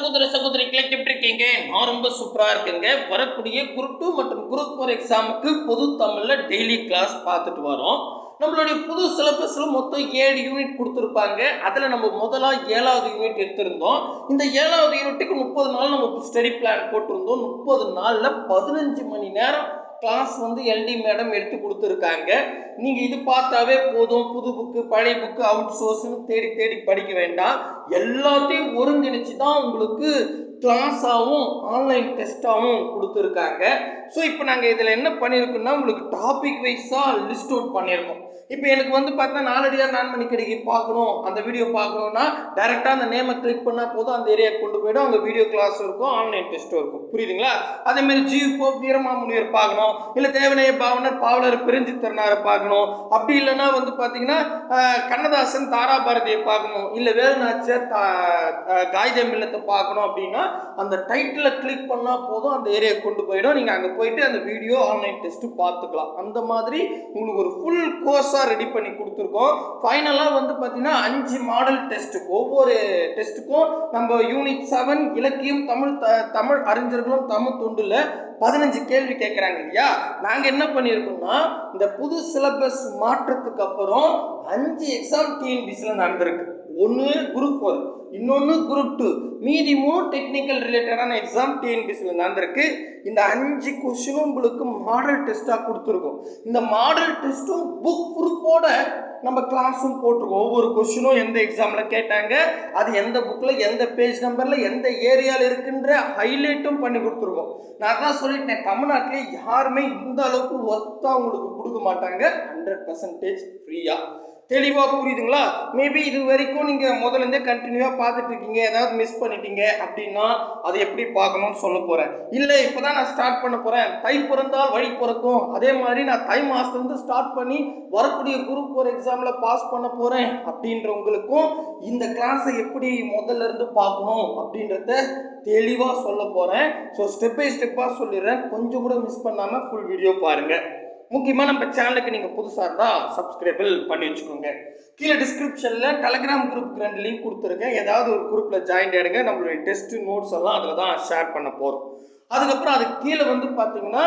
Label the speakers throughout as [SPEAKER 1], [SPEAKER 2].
[SPEAKER 1] சகோதர சகோதரிகளை எப்படி இருக்கீங்க? நான் ரொம்ப சூப்பராக இருக்குங்க. வரக்கூடிய குரூப் 2 மற்றும் குரூப் 4 எக்ஸாமுக்கு பொது தமிழில் டெய்லி கிளாஸ் பார்த்துட்டு வரோம். நம்மளுடைய புது சிலபஸில் மொத்தம் 7 யூனிட் கொடுத்துருப்பாங்க. அதில் நம்ம முதலாக 7வது யூனிட் எடுத்திருந்தோம். இந்த 7வது யூனிட்டுக்கு 30 நாள் நம்ம ஸ்டடி பிளான் போட்டிருந்தோம். 30 நாளில் 15 மணி நேரம் கிளாஸ் எல்டி மேடம் எடுத்து கொடுத்துருக்காங்க. நீங்கள் இது பார்த்தாவே போதும். புது புக்கு பழைய புக்கு அவுட் சோர்ஸ்னு தேடி தேடி படிக்க வேண்டாம். எல்லாத்தையும் ஒருங்கிணைச்சு தான் உங்களுக்கு கிளாஸாகவும் ஆன்லைன் டெஸ்ட்டாகவும் கொடுத்துருக்காங்க. ஸோ இப்போ நாங்கள் இதில் என்ன பண்ணியிருக்கோம்னா உங்களுக்கு டாபிக் வைஸாக லிஸ்ட் அவுட் பண்ணியிருக்கோம். இப்போ எனக்கு பார்த்தா நாலடியாக 4 மணி கடைக்கு பார்க்கணும், அந்த வீடியோ பார்க்கணுன்னா டைரெக்டாக அந்த நேமை கிளிக் பண்ணால் போதும், அந்த ஏரியாவுக்கு கொண்டு போய்டும். அங்கே வீடியோ கிளாஸ் இருக்கும், ஆன்லைன் டெஸ்ட்டும் இருக்கும். புரியுதுங்களா? அதேமாரி ஜியூ வீரமாமுனிவர் பார்க்கணும், இல்லை தேவனைய பாவனர் பாவலர் பிரிஞ்சு தருணாரை பார்க்கணும், அப்படி இல்லைன்னா பார்த்தீங்கன்னா கண்ணதாசன் தாராபாரதியை பார்க்கணும், இல்லை வேலுநாச்சியார் காகித மில்லத்தை பார்க்கணும் அப்படின்னா அந்த டைட்டிலை கிளிக் பண்ணால் போதும், அந்த ஏரியாவுக்கு கொண்டு போயிடும். நீங்கள் அங்கே போயிட்டு அந்த வீடியோ ஆன்லைன் டெஸ்ட்டு பார்த்துக்கலாம். அந்த மாதிரி உங்களுக்கு ஒரு ஃபுல் கோர்ஸாக ரெடி பண்ணி கொடுத்துருக்கோம். ஃபைனலாக பார்த்தீங்கன்னா 5 மாடல் டெஸ்ட்டு. ஒவ்வொரு டெஸ்ட்டுக்கும் நம்ம யூனிட் 7 இலக்கியம் தமிழ் அறிஞர்களும் தமிழ் தொண்டில் 15 கேள்வி கேட்குறாங்க இல்லையா? நாங்கள் என்ன பண்ணியிருக்கோம்னா இந்த புது சிலபஸ் மாற்றத்துக்கு அப்புறம் 5 எக்ஸாம் டிஎன்பிசியில் நடந்திருக்கு. ஒன்று குரூப் 4, இன்னொன்று குரூப் 2, மீதி 3 டெக்னிக்கல் ரிலேட்டடான எக்ஸாம் டிஎன்பிசியில் நடந்திருக்கு. இந்த 5 கொஸ்டினும் உங்களுக்கு மாடல் டெஸ்ட்டாக கொடுத்துருக்கோம். இந்த மாடல் டெஸ்ட்டும் புக் ப்ரூஃபோட நம்ம கிளாஸும் போட்டிருக்கோம். ஒவ்வொரு கொஸ்டினும் எந்த எக்ஸாமில் கேட்டாங்க, அது எந்த புக்கில் எந்த பேஜ் நம்பரில் எந்த ஏரியாவில் இருக்குன்ற ஹைலைட்டும் பண்ணி கொடுத்துருக்கோம். நான் தான் சொல்லிட்டேன், தமிழ்நாட்டிலே யாருமே இந்த அளவுக்கு ஒர்த்தாக உங்களுக்கு கொடுக்க மாட்டாங்க. 100% ஃப்ரீயாக. தெளிவாக புரியுதுங்களா? மேபி இது வரைக்கும் நீங்கள் முதலேருந்தே கண்டினியூவாக பார்த்துட்டு இருக்கீங்க, ஏதாவது மிஸ் பண்ணிட்டீங்க அப்படின்னா அது எப்படி பார்க்கணும்னு சொல்ல போகிறேன். இல்லை இப்போ தான் நான் ஸ்டார்ட் பண்ண போகிறேன், தை பிறந்தால் வழி பிறக்கும், அதே மாதிரி நான் தை மாதத்துலேருந்து ஸ்டார்ட் பண்ணி வரக்கூடிய குரூப் 4 எக்ஸாமில் பாஸ் பண்ண போகிறேன் அப்படின்றவங்களுக்கும் இந்த கிளாஸை எப்படி முதல்ல இருந்து பார்க்கணும் அப்படின்றத தெளிவாக சொல்ல போகிறேன். ஸோ ஸ்டெப் பை ஸ்டெப்பாக சொல்லிடுறேன், கொஞ்சம் கூட மிஸ் பண்ணாமல் ஃபுல் வீடியோ பாருங்கள். முக்கியமாக நம்ம சேனலுக்கு நீங்கள் புதுசாக இருந்தால் சப்ஸ்கிரைபிள் பண்ணி வச்சுக்கோங்க. கீழே டிஸ்கிரிப்ஷனில் டெலகிராம் குரூப் 2 லிங்க் கொடுத்துருக்கேன். ஏதாவது ஒரு குரூப்பில் ஜாயின் ஆகிடுங்க. நம்மளுடைய டெஸ்ட்டு நோட்ஸ் எல்லாம் அதில் தான் ஷேர் பண்ண போகிறோம். அதுக்கப்புறம் அதுக்கு கீழே பார்த்தீங்கன்னா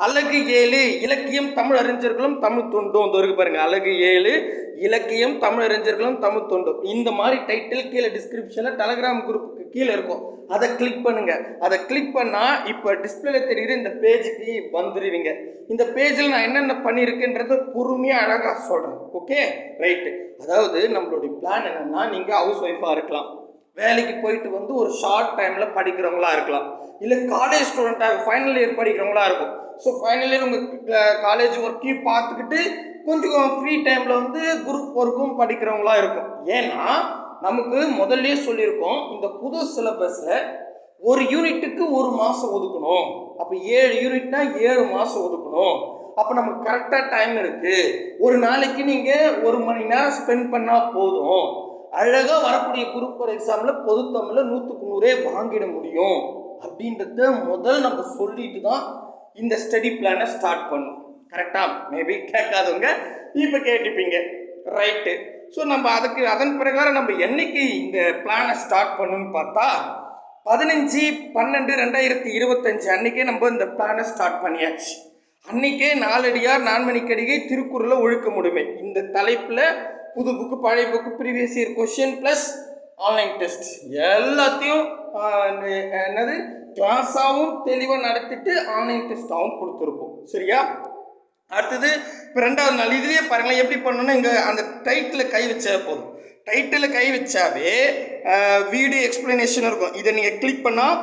[SPEAKER 1] அழகு 7 இலக்கியம் தமிழ் அறிஞர்களும் தமிழ் தொண்டும் இருக்கு பாருங்கள். அழகு 7 இலக்கியம் தமிழ் அறிஞர்களும் தமிழ் தொண்டும், இந்த மாதிரி டைட்டில் கீழே டிஸ்கிரிப்ஷனில் டெலகிராம் குரூப்புக்கு கீழே இருக்கும். அதை கிளிக் பண்ணுங்க. அதை கிளிக் பண்ணால் இப்போ டிஸ்பிளேல தெரியுற இந்த பேஜுக்கு வந்துடுவீங்க. இந்த பேஜில் நான் என்னென்ன பண்ணியிருக்கேன்றதை பொறுமையாக அழகாக சொல்கிறேன். Okay right. அதாவது நம்மளுடைய பிளான் என்னென்னா, நீங்கள் ஹவுஸ் ஒய்ஃபாக இருக்கலாம், வேலைக்கு போயிட்டு ஒரு ஷார்ட் டைமில் படிக்கிறவங்களா இருக்கலாம், இல்லை காலேஜ் ஸ்டூடெண்ட்டாக ஃபைனல் இயர் படிக்கிறவங்களா இருக்கும். ஸோ ஃபைனல் இயர் உங்கள் காலேஜ் ஒர்க்கையும் பார்த்துக்கிட்டு கொஞ்சம் ஃப்ரீ டைமில் குரூப் ஒர்க்கும் படிக்கிறவங்களா இருக்கும். ஏன்னா நமக்கு முதல்ல சொல்லியிருக்கோம், இந்த புது சிலபஸில் ஒரு யூனிட்டுக்கு 1 மாதம் ஒதுக்கணும். அப்போ 7 யூனிட்னா 7 மாதம் ஒதுக்கணும். அப்போ நமக்கு கரெக்டாக டைம் இருக்குது. ஒரு நாளைக்கு நீங்கள் 1 மணி நேரம் ஸ்பெண்ட் பண்ணால் போதும், அழகாக வரக்கூடிய குரூப் 4 எக்ஸாமில் பொது தமிழில் 100க்கு 100 வாங்கிட முடியும் அப்படின்றத முதல் நம்ம சொல்லிட்டு தான் இந்த ஸ்டடி பிளானை ஸ்டார்ட் பண்ணும். கரெக்டாக? மேபி கேட்காதவங்க இப்போ கேட்டுப்பீங்க. ரைட்டு. ஸோ நம்ம அதன் பிரகாரம் நம்ம என்னைக்கு இந்த பிளானை ஸ்டார்ட் பண்ணணும்னு பார்த்தா 15/12/2025 அன்றைக்கே நம்ம இந்த பிளானை ஸ்டார்ட் பண்ணியாச்சு. அன்றைக்கே நாலடியார் 4 மணிக்கடிகை திருக்குறளை ஒழுக்க முடியுமே இந்த தலைப்பில் புது புக்கு பழைய book previous year question plus online test எல்லாத்தையும் என்னது கிளாஸாகவும் தெளிவாக நடத்திட்டு ஆன்லைன் டெஸ்ட்டாகவும் கொடுத்துருப்போம். சரியா? அடுத்தது இப்போ 2வது நாள் இதுலேயே பாருங்களேன் எப்படி பண்ணணும்னா, இங்கே அந்த டைட்டில் கை வச்சா போதும். டைட்டில் கை வச்சாவே வீடியோ எக்ஸ்பிளனேஷன் இருக்கும். இதை நீங்கள் கிளிக் பண்ணால்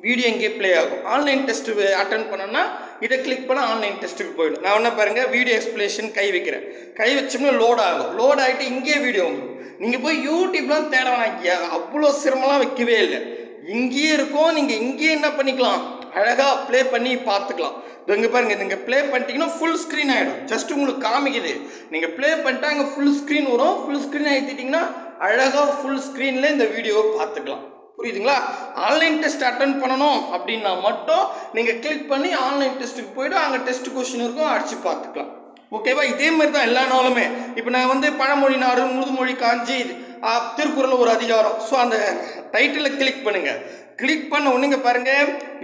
[SPEAKER 1] வீடியோ இங்கே ப்ளே ஆகும். ஆன்லைன் டெஸ்ட்டு அட்டன் பண்ணோன்னா இதை கிளிக் பண்ணால் ஆன்லைன் டெஸ்ட்டுக்கு போயிடும். நான் என்ன பாருங்கள், வீடியோ எக்ஸ்பிளனேஷன் கை வைக்கிறேன். கை வச்சோம்னா லோட் ஆகும். லோட் ஆகிட்டு இங்கேயே வீடியோ வந்துடும். நீங்கள் போய் யூடியூப்லாம் தேட வேணாக்கியா, அவ்வளோ சிரமம்லாம் வைக்கவே இல்லை, இங்கேயே இருக்கும். நீங்கள் இங்கேயே என்ன பண்ணிக்கலாம், அழகாக ப்ளே பண்ணி பார்த்துக்கலாம். இங்கே பாருங்கள், நீங்கள் ப்ளே பண்ணிட்டீங்கன்னா ஃபுல் ஸ்க்ரீன் ஆகிடும். ஜஸ்ட் உங்களுக்கு காமிக்குது. நீங்கள் ப்ளே பண்ணிட்டா அங்கே ஃபுல் ஸ்க்ரீன் வரும். ஃபுல் ஸ்க்ரீன் ஆகிட்டிங்கன்னா அழகாக ஃபுல் ஸ்க்ரீனில் இந்த வீடியோவை பார்த்துக்கலாம். புரியுதுங்களா? ஆன்லைன் டெஸ்ட் அட்டன் பண்ணணும் அப்படின்னா மட்டும் நீங்கள் கிளிக் பண்ணி ஆன்லைன் டெஸ்ட்டுக்கு போய்ட்டு அங்கே டெஸ்ட் கொஸ்டின் இருக்கும், அடித்து பார்த்துக்கலாம். ஓகேவா? இதே மாதிரி தான் எல்லா நாளுமே. இப்போ நான் பழமொழி நாறு முதுமொழி காஞ்சி திருக்குறள் ஒரு அதிகாரம். ஸோ அந்த டைட்டில் கிளிக் பண்ணுங்க. கிளிக் பண்ண உடனே பாருங்க,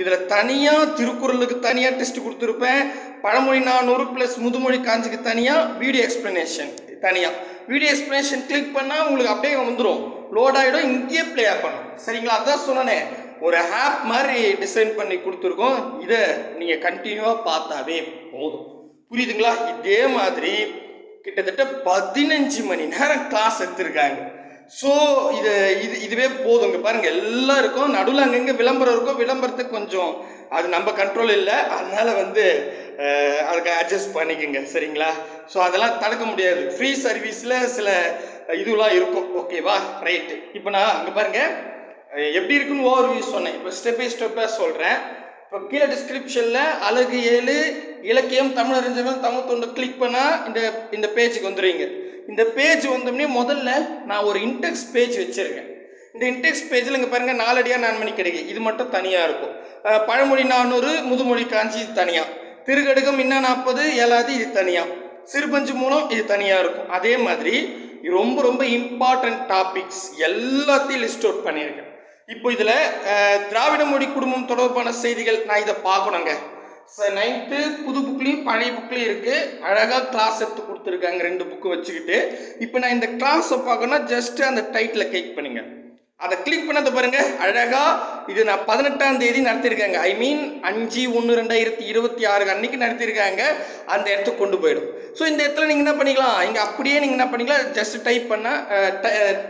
[SPEAKER 1] இதில் தனியாக திருக்குறளுக்கு தனியாக டெஸ்ட் கொடுத்துருப்பேன். பழமொழி 400 ப்ளஸ் முதுமொழி காஞ்சிக்கு தனியாக வீடியோ எக்ஸ்பிளனேஷன் தனியாக. வீடியோ எக்ஸ்பிளனேஷன் கிளிக் பண்ணால் உங்களுக்கு அப்படியே வந்துடும், லோட் ஆகிடும், இங்கேயே ப்ளே பண்ணணும். சரிங்களா? அதான் சொன்னேனே, ஒரு ஆப் மாதிரி டிசைன் பண்ணி கொடுத்துருக்கோம். இதை நீங்கள் கண்டினியூவாக பார்த்தாவே போதும். புரியுதுங்களா? இதே மாதிரி கிட்டத்தட்ட 15 மணி நேரம் கிளாஸ் எடுத்திருக்காங்க. ஸோ இதுவே போதுங்க. பாருங்க, எல்லாம் இருக்கும், நடுவில் அங்கங்கே விளம்பரம் இருக்கும். விளம்பரத்துக்கு கொஞ்சம் அது நம்ம கண்ட்ரோல் இல்லை, அதனால அதுக்கு அட்ஜஸ்ட் பண்ணிக்கோங்க. சரிங்களா? ஸோ அதெல்லாம் தடுக்க முடியாது. ஃப்ரீ சர்வீஸில் சில இதுலாம் இருக்கும். ஓகேவா? ரைட்டு. இப்போ நான் அங்கே பாருங்க எப்படி இருக்குன்னு ஓவர்வியூ சொன்னேன். இப்போ ஸ்டெப் பை ஸ்டெப்பாக சொல்கிறேன். இப்போ கீழே டிஸ்கிரிப்ஷனில் அழகு 7 இலக்கியம் தமிழறிஞர்கள் தமிழ் தொண்டு கிளிக் பண்ணால் இந்த பேஜுக்கு வந்துடுவீங்க. இந்த பேஜ் வந்தோடனே முதல்ல நான் ஒரு இன்டெக்ஸ் பேஜ் வச்சுருக்கேன். இந்த இன்டெக்ஸ் பேஜில் இங்கே பாருங்கள், 4 அடியாக 4 மணி கிடைக்கும். இது மட்டும் தனியாக இருக்கும். பழமொழி 400 முதுமொழி காஞ்சி இது தனியாக. திருக்கடுகம் இன்ன 40 ஏழாவது இது தனியாக. சிறுபஞ்சு மூலம் இது தனியாக இருக்கும். அதே மாதிரி ரொம்ப ரொம்ப இம்பார்ட்டன்ட் டாபிக்ஸ் எல்லாத்தையும் லிஸ்ட் அவுட் பண்ணியிருக்கேன். இப்போ இதில் திராவிட மொழி குடும்பம் தொடர்பான செய்திகள் நான் இதை பார்க்கணுங்க. 9th புது புக்லேயும் பழைய புக்லேயும் இருக்குது. அழகாக கிளாஸ் எடுத்து கொடுத்துருக்காங்க 2 புக்கு வச்சுக்கிட்டு. இப்போ நான் இந்த கிளாஸை பார்க்கணும்னா ஜஸ்ட்டு அந்த டைட்டில் கிளிக் பண்ணுங்க. அதை கிளிக் பண்ணதை பாருங்கள், அழகாக இது நான் 18ஆம் தேதி நடத்தியிருக்காங்க. ஐ மீன் 5/1/2026 அன்னைக்கு நடத்தியிருக்காங்க. அந்த இடத்துக்கு கொண்டு போயிடும். ஸோ இந்த இடத்துல நீங்கள் என்ன பண்ணிக்கலாம், இங்கே அப்படியே நீங்கள் என்ன பண்ணிக்கலாம், ஜஸ்ட் டைப் பண்ணால்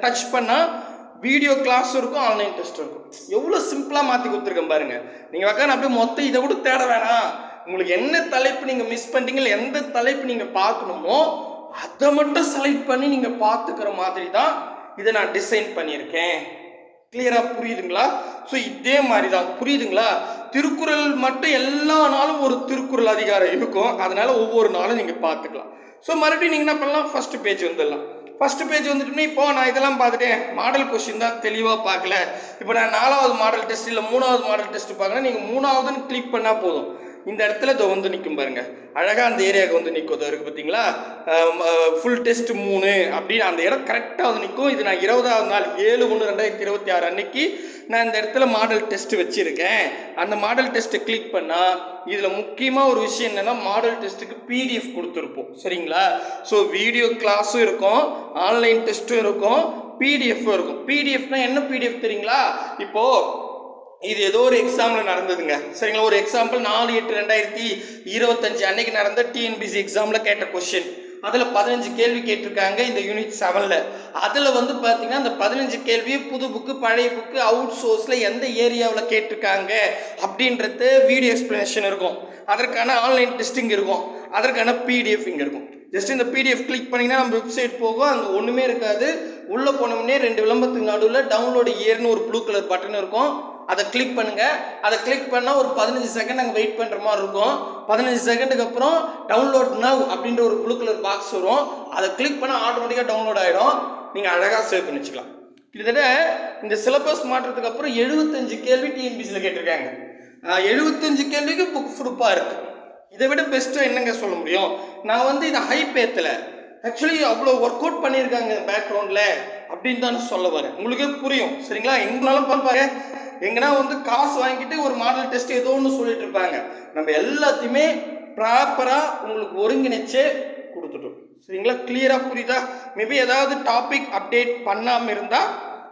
[SPEAKER 1] டச் பண்ணால் வீடியோ கிளாஸும் இருக்கும், ஆன்லைன் டெஸ்ட்டும் இருக்கும். எவ்வளோ சிம்பிளாக மாற்றி கொடுத்துருக்கேன் பாருங்கள். நீங்கள் உட்காந்து அப்படியே மொத்தம் இதை கூட தேட வேணாம். உங்களுக்கு என்ன தலைப்பு நீங்கள் மிஸ் பண்ணிட்டீங்களோ, எந்த தலைப்பு நீங்கள் பார்க்கணுமோ அதை மட்டும் செலக்ட் பண்ணி நீங்கள் பார்த்துக்கிற மாதிரி தான் இதை நான் டிசைன் பண்ணியிருக்கேன். கிளியராக புரியுதுங்களா? ஸோ இதே மாதிரி தான், புரியுதுங்களா? திருக்குறள் மட்டும் எல்லா நாளும் ஒரு திருக்குறள் அதிகாரம் இருக்கும், அதனால் ஒவ்வொரு நாளும் நீங்கள் பார்த்துக்கலாம். ஸோ மறுபடியும் நீங்கள் என்ன பண்ணலாம், ஃபஸ்ட்டு பேஜ் வந்துடலாம். ஃபஸ்ட்டு பேஜ் வந்துட்டுமே இப்போ நான் இதெல்லாம் பார்த்துட்டேன், மாடல் கொஸ்டின் தான் தெளிவாக பார்க்கல. இப்போ நான் 4வது மாடல் டெஸ்ட் இல்லை 3வது மாடல் டெஸ்ட் பார்க்கணும். நீங்கள் 3வதுன்னு கிளிக் பண்ணால் போதும். இந்த இடத்துல இதை வந்து நிற்கும் பாருங்கள், அழகாக அந்த ஏரியாவுக்கு வந்து நிற்கும். அது இருக்குது பார்த்தீங்களா, ஃபுல் டெஸ்ட் 3 அப்படின்னு அந்த இடம் கரெக்டாக வந்து நிற்கும். இது நான் 20வது நாள் 7/1/2026 அன்னைக்கு நான் இந்த இடத்துல மாடல் டெஸ்ட் வச்சுருக்கேன். அந்த மாடல் டெஸ்ட்டை கிளிக் பண்ணால் இதில் முக்கியமாக ஒரு விஷயம் என்னென்னா, மாடல் டெஸ்ட்டுக்கு பிடிஎஃப் கொடுத்துருப்போம். சரிங்களா? ஸோ வீடியோ கிளாஸும் இருக்கும், ஆன்லைன் டெஸ்ட்டும் இருக்கும், பிடிஎஃப்பும் இருக்கும். பிடிஎஃப்னால் என்ன பிடிஎஃப் தெரியுங்களா? இப்போது இது ஏதோ ஒரு எக்ஸாமில் நடந்ததுங்க. சரிங்களா? ஒரு எக்ஸாம்பிள் 4/8/2025 அன்னைக்கு நடந்த டிஎன்பிசி எக்ஸாமில் கேட்ட கொஸ்டின். அதில் 15 கேள்வி கேட்டிருக்காங்க இந்த யூனிட் 7ல். அதில் பார்த்தீங்கன்னா அந்த 15 கேள்வி புது புக்கு பழைய புக்கு அவுட் சோர்ஸில் எந்த ஏரியாவில் கேட்டிருக்காங்க அப்படின்றது வீடியோ எக்ஸ்பிளனேஷன் இருக்கும். அதற்கான ஆன்லைன் டெஸ்டிங் இருக்கும், அதற்கான பிடிஎஃப் இங்கே இருக்கும். ஜஸ்ட் இந்த பிடிஎஃப் கிளிக் பண்ணிங்கன்னா நம்ம வெப்சைட் போகும், அங்கே ஒன்றுமே இருக்காது. உள்ளே போனோம்னே 2 விளம்பரத்துக்கு நடுவில் டவுன்லோடு ஏர்னு ஒரு ப்ளூ கலர் பட்டன் இருக்கும். அதை கிளிக் பண்ணுங்கள். அதை கிளிக் பண்ணால் ஒரு 15 செகண்ட் நாங்கள் வெயிட் பண்ணுற மாதிரி இருக்கும். 15 செகண்டுக்கு அப்புறம் டவுன்லோட் நவ் அப்படின்ற ஒரு ப்ளூ கலர் பாக்ஸ் வரும். அதை கிளிக் பண்ணால் ஆட்டோமேட்டிக்காக டவுன்லோட் ஆகிடும். நீங்கள் அழகாக சேவ் பண்ணி வச்சுக்கலாம். கிட்டத்தட்ட இந்த சிலபஸ் மாற்றத்துக்கு அப்புறம் 75 கேள்வி டிஎன்பிசியில் கேட்டிருக்காங்க. 75 கேள்விக்கு புக் ப்ரூஃபாக இருக்குது. இதை விட பெஸ்ட்டாக என்னங்க சொல்ல முடியும்? நான் இதை ஹைப் ஏற்றலை, ஆக்சுவலி அவ்வளோ ஒர்க் அவுட் பண்ணியிருக்காங்க பேக்ரவுண்டில் அப்படின்னு தானே சொல்ல வரேன். உங்களுக்கே புரியும். சரிங்களா? எங்களாலும் பார்ப்பாங்க, எங்கன்னா காசு வாங்கிட்டு ஒரு மாடல் டெஸ்ட் ஏதோ ஒன்று சொல்லிட்டு இருப்பாங்க. நம்ம எல்லாத்தையுமே ப்ராப்பராக உங்களுக்கு ஒருங்கிணைச்சே கொடுத்துட்டோம். சரிங்களா? கிளியராக புரியுதா? மேபி ஏதாவது டாபிக் அப்டேட் பண்ணாமல் இருந்தால்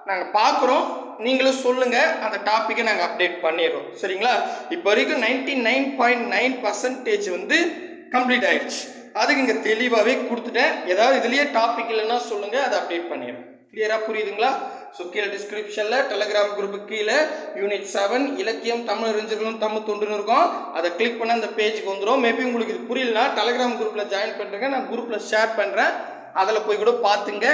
[SPEAKER 1] நாங்கள் பார்க்குறோம், நீங்களும் சொல்லுங்கள், அந்த டாப்பிக்கை நாங்கள் அப்டேட் பண்ணிடுறோம். சரிங்களா? இப்போ வரைக்கும் 99.9% கம்ப்ளீட் ஆகிடுச்சு. அதுக்கு இங்கே தெளிவாகவே கொடுத்துட்டேன். ஏதாவது இதுலேயே டாபிக் இல்லைன்னா சொல்லுங்கள், அதை அப்டேட் பண்ணிடுறேன். கிளியராக புரியுதுங்களா? ஸோ கீழே டிஸ்கிரிப்ஷனில் டெலகிராம் குரூப்பு கீழே யூனிட் 7 இலக்கியம் தமிழறிஞர்களும் தமிழ் தொண்டுன்னு இருக்கும். அதை கிளிக் பண்ண அந்த பேஜுக்கு வந்துடும். மேபி உங்களுக்கு இது புரியலனா டெலகிராம் குரூப்பில் ஜாயின் பண்ணுறேங்க, நான் குரூப்பில் ஷேர் பண்ணுறேன், அதில் போய் கூட பார்த்துங்க.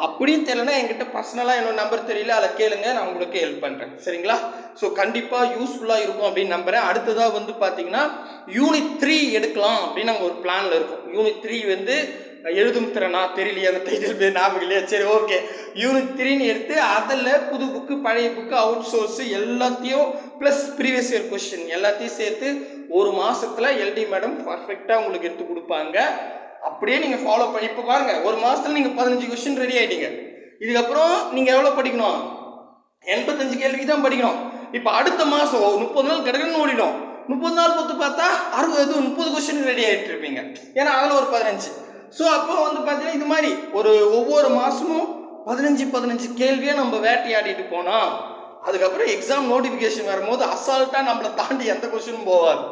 [SPEAKER 1] அப்படியும் தெரியலனா என்கிட்ட பர்சனலாக என்னோட நம்பர் தெரியல, அதை கேளுங்க, நான் உங்களுக்கு ஹெல்ப் பண்ணுறேன். சரிங்களா? ஸோ கண்டிப்பாக யூஸ்ஃபுல்லாக இருக்கும் அப்படின்னு நம்புகிறேன். அடுத்ததாக பார்த்தீங்கன்னா யூனிட் 3 எடுக்கலாம் அப்படின்னு நாங்கள் ஒரு பிளானில் இருக்கோம். யூனிட் 3 எழுதும் திறனா தெரியலையே, அந்த டைட்டில் பேர் ஞாபகம் இல்லையா? சரி, ஓகே. யூனிட் 3 எடுத்து அதில் புது புக்கு பழைய புக்கு அவுட் சோர்ஸு எல்லாத்தையும் ப்ளஸ் ப்ரீவியஸ் இயர் கொஸ்டின் எல்லாத்தையும் சேர்த்து ஒரு மாதத்தில் எல்டி மேடம் பர்ஃபெக்டாக உங்களுக்கு எடுத்து கொடுப்பாங்க. அப்படியே நீங்கள் ஃபாலோ பண்ணி இப்போ பாருங்கள், ஒரு மாதத்தில் நீங்கள் 15 கொஸ்டின் ரெடி ஆகிட்டீங்க. இதுக்கப்புறம் நீங்கள் எவ்வளோ படிக்கணும்? 85 கேள்விக்கு தான் படிக்கணும். இப்போ அடுத்த மாதம் 30 நாள் கிடக்குன்னு ஓடிடும். 30 நாள் பொறுத்து பார்த்தா 30 கொஸ்டின் ரெடி ஆகிட்டு இருப்பீங்க. ஏன்னா அதில் ஒரு 15. ஸோ அப்போ வந்து பார்த்தீங்கன்னா இது மாதிரி ஒவ்வொரு மாதமும் 15 கேள்வியை நம்ம வேட்டையாடிட்டு போனோம். அதுக்கப்புறம் எக்ஸாம் நோட்டிஃபிகேஷன் வரும்போது அசால்ட்டாக நம்மளை தாண்டி எந்த கொஸ்டினும் போகாது.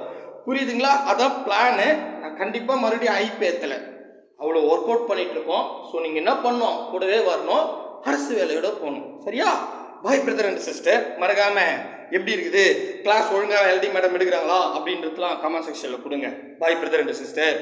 [SPEAKER 1] புரியுதுங்களா? அதான் பிளானு. நான் கண்டிப்பாக மறுபடியும் ஐபிஎத்தில் அவ்வளோ ஒர்க் அவுட் பண்ணிட்டு இருக்கோம். ஸோ நீங்கள் என்ன பண்ணணும், கூடவே வரணும், அரசு வேலையோட போகணும். சரியா? பாய் பிரதர் அண்ட் சிஸ்டர். மறக்காம எப்படி இருக்குது கிளாஸ் ஒழுங்காக எழுதி மேடம் எடுக்கிறாங்களா அப்படின்றதுலாம் கமெண்ட் செக்ஷனில் கொடுங்க. பாய் பிரதர் அண்ட் சிஸ்டர்.